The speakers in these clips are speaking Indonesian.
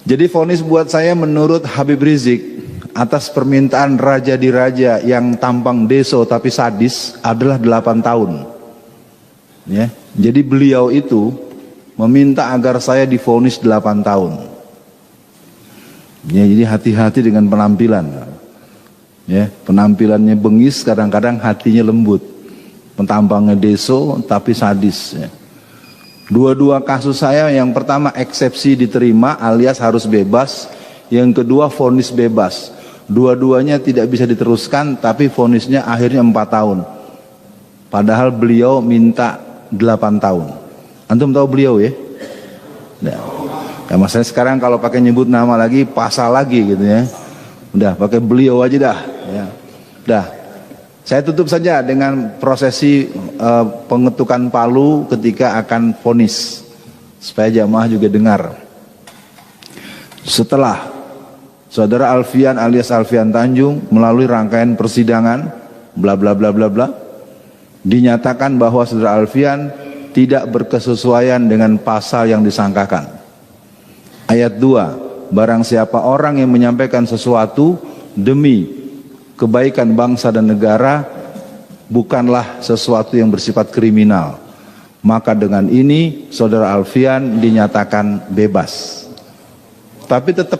Jadi vonis buat saya menurut Habib Rizik atas permintaan raja di raja yang tampang deso tapi sadis adalah 8 tahun. Ya. Jadi beliau itu meminta agar saya divonis 8 tahun. Ya, jadi hati-hati dengan penampilan. Ya, penampilannya bengis, kadang-kadang hatinya lembut. Tampangnya deso tapi sadis. Ya. Dua-dua kasus saya, yang pertama eksepsi diterima alias harus bebas, yang kedua vonis bebas. Dua-duanya tidak bisa diteruskan, tapi vonisnya akhirnya 4 tahun. Padahal beliau minta 8 tahun. Antum tahu beliau ya? Nah, ya masalahnya sekarang kalau pakai nyebut nama lagi, pasal lagi gitu ya. Udah pakai beliau aja dah. Ya. Udah. Saya tutup saja dengan prosesi pengetukan palu ketika akan vonis, supaya jamaah juga dengar. Setelah saudara Alfian alias Alfian Tanjung melalui rangkaian persidangan bla bla bla bla bla, dinyatakan bahwa saudara Alfian tidak berkesesuaian dengan pasal yang disangkakan. Ayat 2, barang siapa orang yang menyampaikan sesuatu demi kebaikan bangsa dan negara bukanlah sesuatu yang bersifat kriminal, maka dengan ini saudara Alfian dinyatakan bebas. Tapi tetap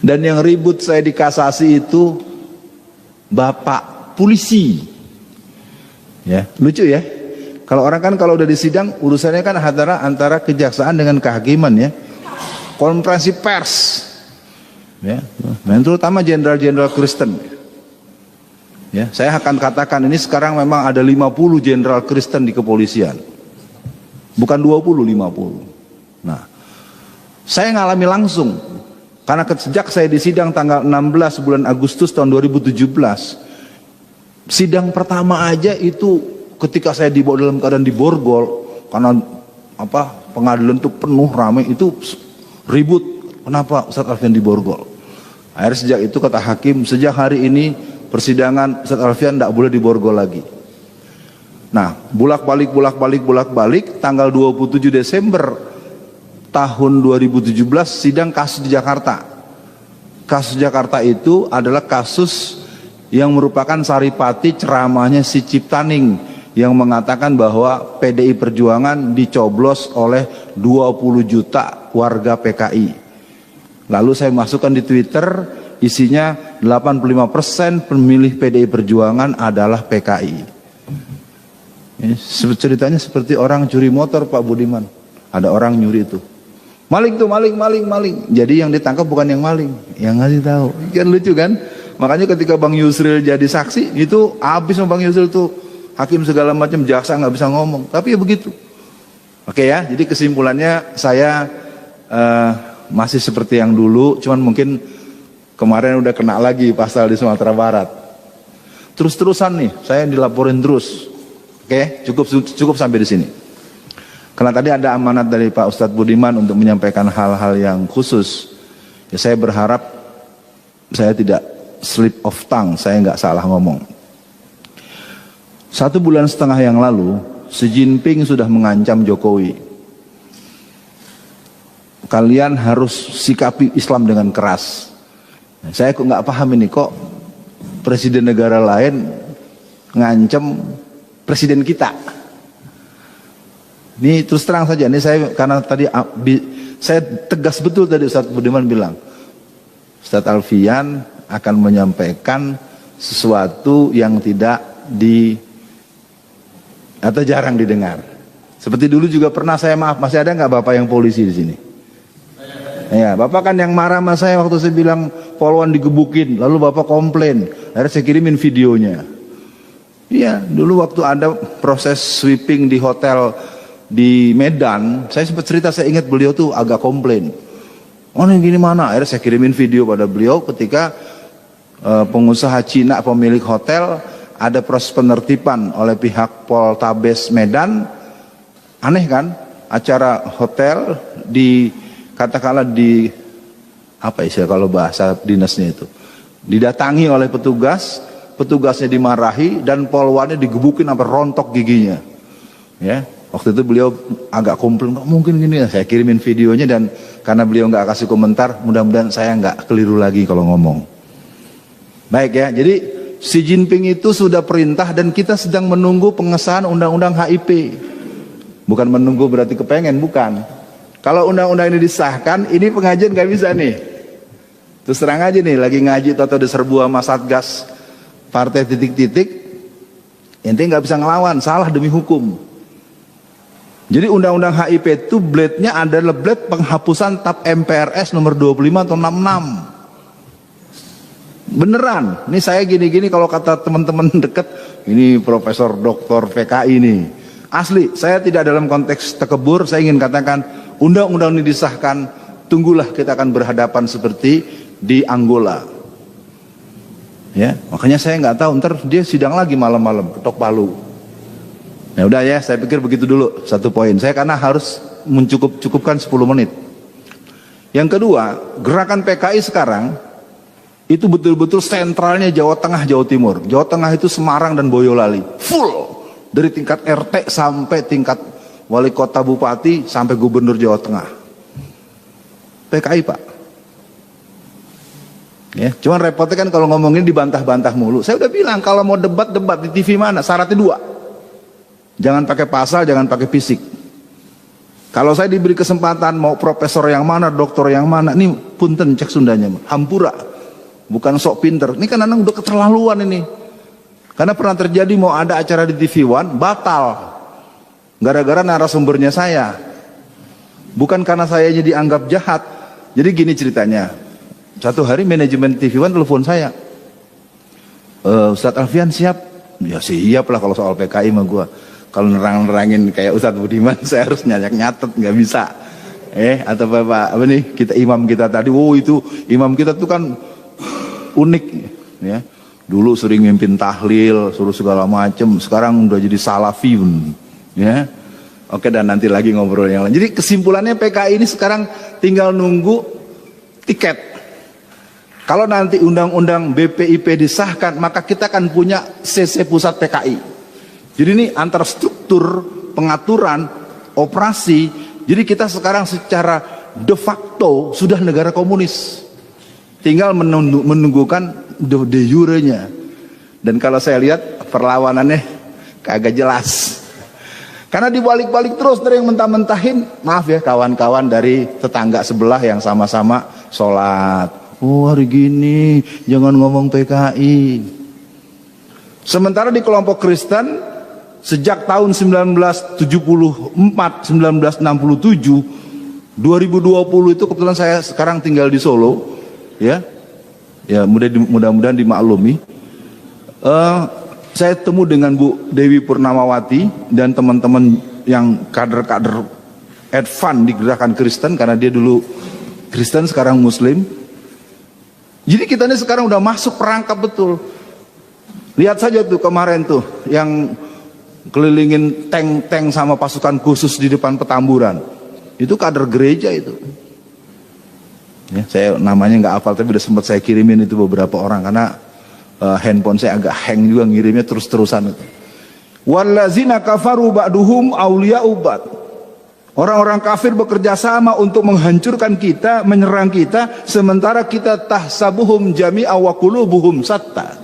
dan yang ribut saya di kasasi itu bapak polisi. Ya, lucu ya. Kalau orang kan kalau udah di sidang urusannya kan antara kejaksaan dengan kehakiman ya. Konferensi pers. Ya, terutama jenderal-jenderal Kristen. Ya, saya akan katakan ini sekarang memang ada 50 jenderal Kristen di kepolisian. Bukan 20, 50. Nah, saya ngalami langsung. Karena sejak saya disidang tanggal 16 bulan Agustus tahun 2017, sidang pertama aja itu ketika saya dibawa dalam keadaan diborgol, karena pengadilan itu penuh ramai, itu ribut. Kenapa Ustadz Alfian diborgol? Akhirnya sejak itu kata hakim, sejak hari ini persidangan Ustadz Alfian tidak boleh diborgol lagi. Nah, bolak-balik tanggal 27 Desember tahun 2017 sidang kasus di Jakarta. Kasus Jakarta itu adalah kasus yang merupakan saripati ceramahnya si Ciptaning yang mengatakan bahwa PDI Perjuangan dicoblos oleh 20 juta warga PKI. Lalu saya masukkan di Twitter, isinya 85% pemilih PDI Perjuangan adalah PKI. Ini ceritanya seperti orang curi motor Pak Budiman. Ada orang nyuri itu. Maling tuh, maling. Jadi yang ditangkap bukan yang maling, yang ngasih tahu. Kan lucu kan? Makanya ketika Bang Yusril jadi saksi, itu habis sama Bang Yusril tuh. Hakim segala macam, jaksa nggak bisa ngomong. Tapi ya begitu. Oke ya, jadi kesimpulannya saya masih seperti yang dulu, cuman mungkin kemarin udah kena lagi pasal di Sumatera Barat. Terus-terusan nih, saya dilaporin terus. Oke, cukup sampai di sini. Karena tadi ada amanat dari Pak Ustadz Budiman untuk menyampaikan hal-hal yang khusus. Ya, saya berharap saya tidak slip of tongue, saya nggak salah ngomong. 1,5 bulan yang lalu, Xi Jinping sudah mengancam Jokowi. Kalian harus sikapi Islam dengan keras. Saya kok nggak paham ini, kok presiden negara lain ngancam presiden kita. Ini terus terang saja, ini saya karena tadi saya tegas betul tadi Ustadz Budiman bilang, Ustadz Alfian akan menyampaikan sesuatu yang tidak atau jarang didengar. Seperti dulu juga pernah saya masih ada nggak bapak yang polisi di sini? Ya, bapak kan yang marah sama saya waktu saya bilang Polwan digebukin, lalu bapak komplain, akhirnya saya kirimin videonya. Iya, dulu waktu ada proses sweeping di hotel di Medan, saya sempat cerita, saya ingat beliau tuh agak komplain. Oh ini gini mana? Akhirnya saya kirimin video pada beliau ketika pengusaha Cina pemilik hotel ada proses penertiban oleh pihak Poltabes Medan. Aneh kan? Acara hotel katakanlah di apa istilah kalau bahasa dinasnya itu, didatangi oleh petugasnya dimarahi dan polwannya digebukin sampai rontok giginya. Ya, waktu itu beliau agak komplain, nggak mungkin gini. Saya kirimin videonya dan karena beliau nggak kasih komentar, mudah-mudahan saya nggak keliru lagi kalau ngomong. Baik ya, jadi Xi Jinping itu sudah perintah dan kita sedang menunggu pengesahan undang-undang HIP. Bukan menunggu berarti kepengen, bukan. Kalau undang-undang ini disahkan, ini pengajian nggak bisa nih. Terus terang aja nih, lagi ngaji atau diserbu sama Satgas partai titik-titik, ente nggak bisa ngelawan, salah demi hukum. Jadi undang-undang HIP itu blade-nya adalah blade penghapusan TAP MPRS nomor 25 atau 66. Beneran, ini saya gini-gini kalau kata teman-teman deket, ini Profesor Doktor PKI nih. Asli, saya tidak dalam konteks tekebur, saya ingin katakan undang-undang ini disahkan, tunggulah kita akan berhadapan seperti di Angola. Ya, makanya saya nggak tahu, ntar dia sidang lagi malam-malam, ketok palu. Ya udah ya, saya pikir begitu dulu satu poin. Saya karena harus cukupkan 10 menit. Yang kedua, gerakan PKI sekarang itu betul-betul sentralnya Jawa Tengah, Jawa Timur. Jawa Tengah itu Semarang dan Boyolali, full. Dari tingkat RT sampai tingkat wali kota, bupati, sampai gubernur Jawa Tengah. PKI Pak. Ya, cuman repotnya kan kalau ngomongin dibantah-bantah mulu. Saya udah bilang kalau mau debat di TV mana, syaratnya 2. Jangan pakai pasal, jangan pakai fisik. Kalau saya diberi kesempatan mau profesor yang mana, doktor yang mana, ini punten cek Sundanya, hampura. Bukan sok pinter. Ini kan anak udah keterlaluan ini. Karena pernah terjadi mau ada acara di TV One, batal. Gara-gara narasumbernya saya. Bukan karena saya dianggap jahat. Jadi gini ceritanya. Satu hari manajemen TV One telepon saya. Ustadz Alfian siap? Ya siap lah kalau soal PKI mah gua. Kalau nerang-nerangin kayak Ustadz Budiman, saya harus nyatet, nggak bisa. Atau apa nih, imam kita tadi, itu imam kita tuh kan unik. Ya. Dulu sering mimpin tahlil, suruh segala macem. Sekarang udah jadi salafiyun, ya. Oke, dan nanti lagi ngobrol yang lain. Jadi kesimpulannya PKI ini sekarang tinggal nunggu tiket. Kalau nanti undang-undang BPIP disahkan, maka kita akan punya CC pusat PKI. Jadi ini antar struktur pengaturan operasi. Jadi kita sekarang secara de facto sudah negara komunis. Tinggal menunggukan de jure-nya. Dan kalau saya lihat perlawanannya kagak jelas. Karena dibalik-balik terus dari yang mentah-mentahin. Maaf ya kawan-kawan dari tetangga sebelah yang sama-sama sholat. Oh hari gini jangan ngomong PKI. Sementara di kelompok Kristen sejak tahun 1974, 1967, 2020 itu kebetulan saya sekarang tinggal di Solo. Ya mudah-mudahan dimaklumi. Saya temu dengan Bu Dewi Purnamawati dan teman-teman yang kader-kader advance di gerakan Kristen, karena dia dulu Kristen sekarang Muslim. Jadi kita ini sekarang udah masuk perangkap betul. Lihat saja tuh kemarin tuh yang kelilingin tank-tank sama pasukan khusus di depan Petamburan. Itu kader gereja itu. Ya, saya namanya nggak hafal tapi udah sempat saya kirimin itu beberapa orang karena handphone saya agak hang juga ngirimnya terus-terusan itu. Wallazina kafaru ba'duhum awliya'u ba'd. Orang-orang kafir bekerja sama untuk menghancurkan kita, menyerang kita, sementara kita tahsabuhum jami'a wa qulubuhum satta.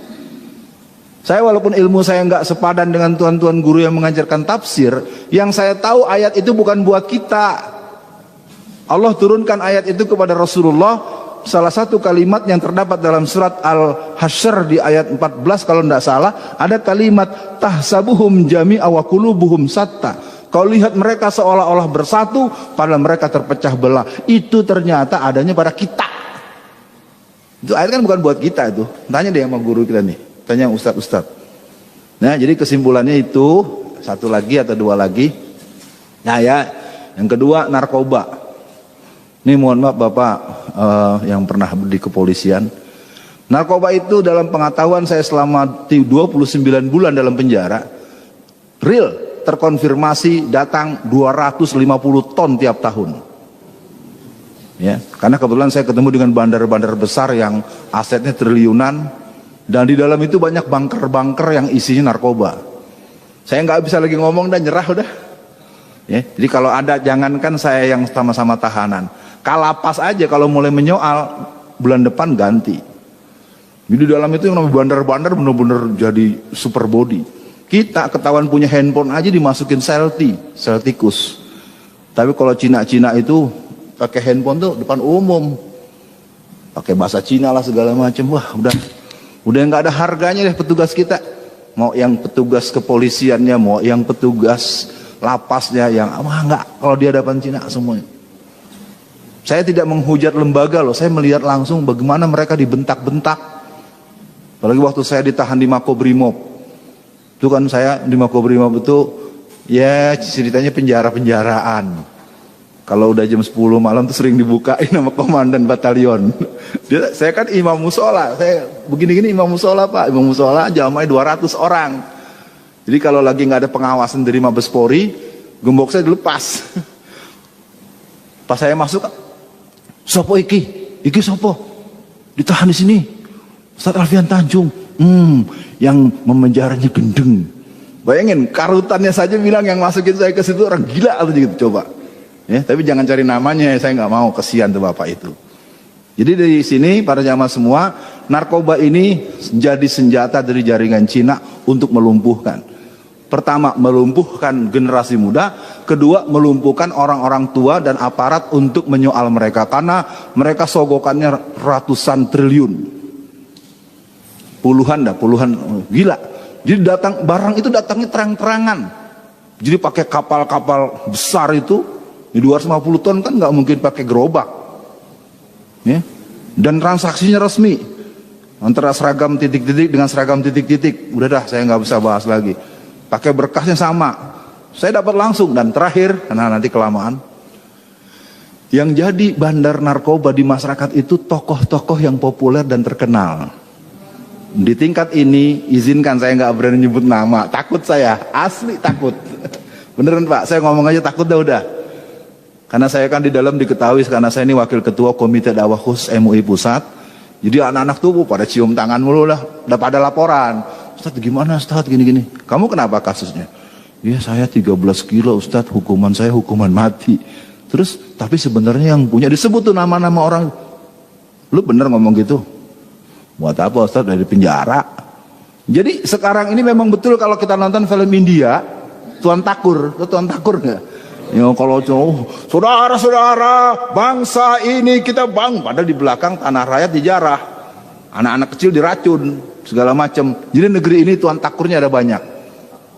Saya walaupun ilmu saya nggak sepadan dengan tuan-tuan guru yang mengajarkan tafsir, yang saya tahu ayat itu bukan buat kita. Allah turunkan ayat itu kepada Rasulullah. Salah satu kalimat yang terdapat dalam surat Al-Hasyr di ayat 14 kalau tidak salah, ada kalimat tahsabuhum jami'a wa qulubuhum satta. Kau lihat mereka seolah-olah bersatu padahal mereka terpecah belah. Itu ternyata adanya pada kita. Itu ayat kan bukan buat kita itu. Tanya deh sama guru kita nih, tanya ustadz-ustadz. Nah jadi kesimpulannya itu satu lagi atau dua lagi. Nah ya, yang kedua narkoba. Ini mohon maaf Bapak yang pernah di kepolisian. Narkoba itu dalam pengetahuan saya selama 29 bulan dalam penjara, real terkonfirmasi datang 250 ton tiap tahun. Ya, karena kebetulan saya ketemu dengan bandar-bandar besar yang asetnya triliunan dan di dalam itu banyak bunker-bunker yang isinya narkoba. Saya nggak bisa lagi ngomong dan nyerah udah. Ya, jadi kalau ada jangankan saya yang sama-sama tahanan. Kalapas aja kalau mulai menyoal, bulan depan ganti. Jadi dalam itu yang namanya bandar-bandar bener-bener jadi super body. Kita ketahuan punya handphone aja dimasukin sel tikus. Tapi kalau Cina-Cina itu pakai handphone tuh depan umum, pakai bahasa Cina lah segala macam. Wah, udah nggak ada harganya deh petugas kita. Mau yang petugas kepolisiannya, mau yang petugas lapasnya, yang nggak, kalau di hadapan Cina semuanya. Saya tidak menghujat lembaga loh, saya melihat langsung bagaimana mereka dibentak-bentak. Apalagi waktu saya ditahan di Makobrimob. Itu kan saya di Makobrimob itu ya ceritanya penjara-penjaraan. Kalau udah jam 10 malam tuh sering dibukain sama komandan batalion. Saya kan imam musola, saya begini-gini imam musola Pak, imam musola jamaah 200 orang. Jadi kalau lagi nggak ada pengawasan dari Mabespori, gembok saya dilepas. Pas saya masuk, sopo iki sopo, ditahan di sini, Ustaz Alfian Tanjung, yang memenjaranya gendeng. Bayangin, karutannya saja bilang yang masukin saya ke situ orang gila atau gitu, coba. Ya, tapi jangan cari namanya, saya nggak mau, kesian tuh bapak itu. Jadi dari sini para jamaah semua, narkoba ini jadi senjata dari jaringan Cina untuk melumpuhkan. Pertama, melumpuhkan generasi muda. Kedua, melumpuhkan orang-orang tua dan aparat untuk menyoal mereka. Karena mereka sogokannya ratusan triliun. Puluhan, gila. Jadi barang itu datangnya terang-terangan. Jadi pakai kapal-kapal besar itu, di 250 ton kan nggak mungkin pakai gerobak. Ya. Dan transaksinya resmi. Antara seragam titik-titik dengan seragam titik-titik. Udah dah, saya nggak bisa bahas lagi. Pakai berkasnya sama, saya dapat langsung. Dan terakhir, karena nanti kelamaan, yang jadi bandar narkoba di masyarakat itu tokoh-tokoh yang populer dan terkenal. Di tingkat ini, izinkan saya nggak berani nyebut nama, takut saya, asli takut. Beneran Pak, saya ngomong aja takut udah. Karena saya kan di dalam diketahui, karena saya ini wakil ketua Komite Dakwah Khusus MUI Pusat. Jadi anak-anak tuh pada cium tangan mulu lah, udah pada laporan. Ustadz gimana Ustadz gini-gini, kamu kenapa kasusnya? Ya saya 13 kilo Ustadz, hukuman saya hukuman mati. Terus tapi sebenarnya yang punya disebut tuh nama-nama orang. Lu bener ngomong gitu? Buat apa Ustadz, dari penjara? Jadi sekarang ini memang betul kalau kita nonton film India, Tuan Takur, lu Tuan Takur nggak? Ya kalau saudara-saudara bangsa ini kita padahal di belakang tanah rakyat dijarah, anak-anak kecil diracun, segala macam. Jadi negeri ini Tuan Takurnya ada banyak.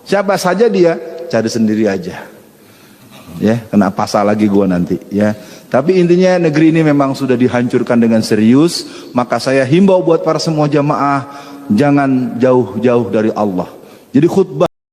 Siapa saja dia, cari sendiri aja. Ya, kena pasal lagi gua nanti. Ya, tapi intinya negeri ini memang sudah dihancurkan dengan serius. Maka saya himbau buat para semua jamaah, jangan jauh-jauh dari Allah. Jadi khutbah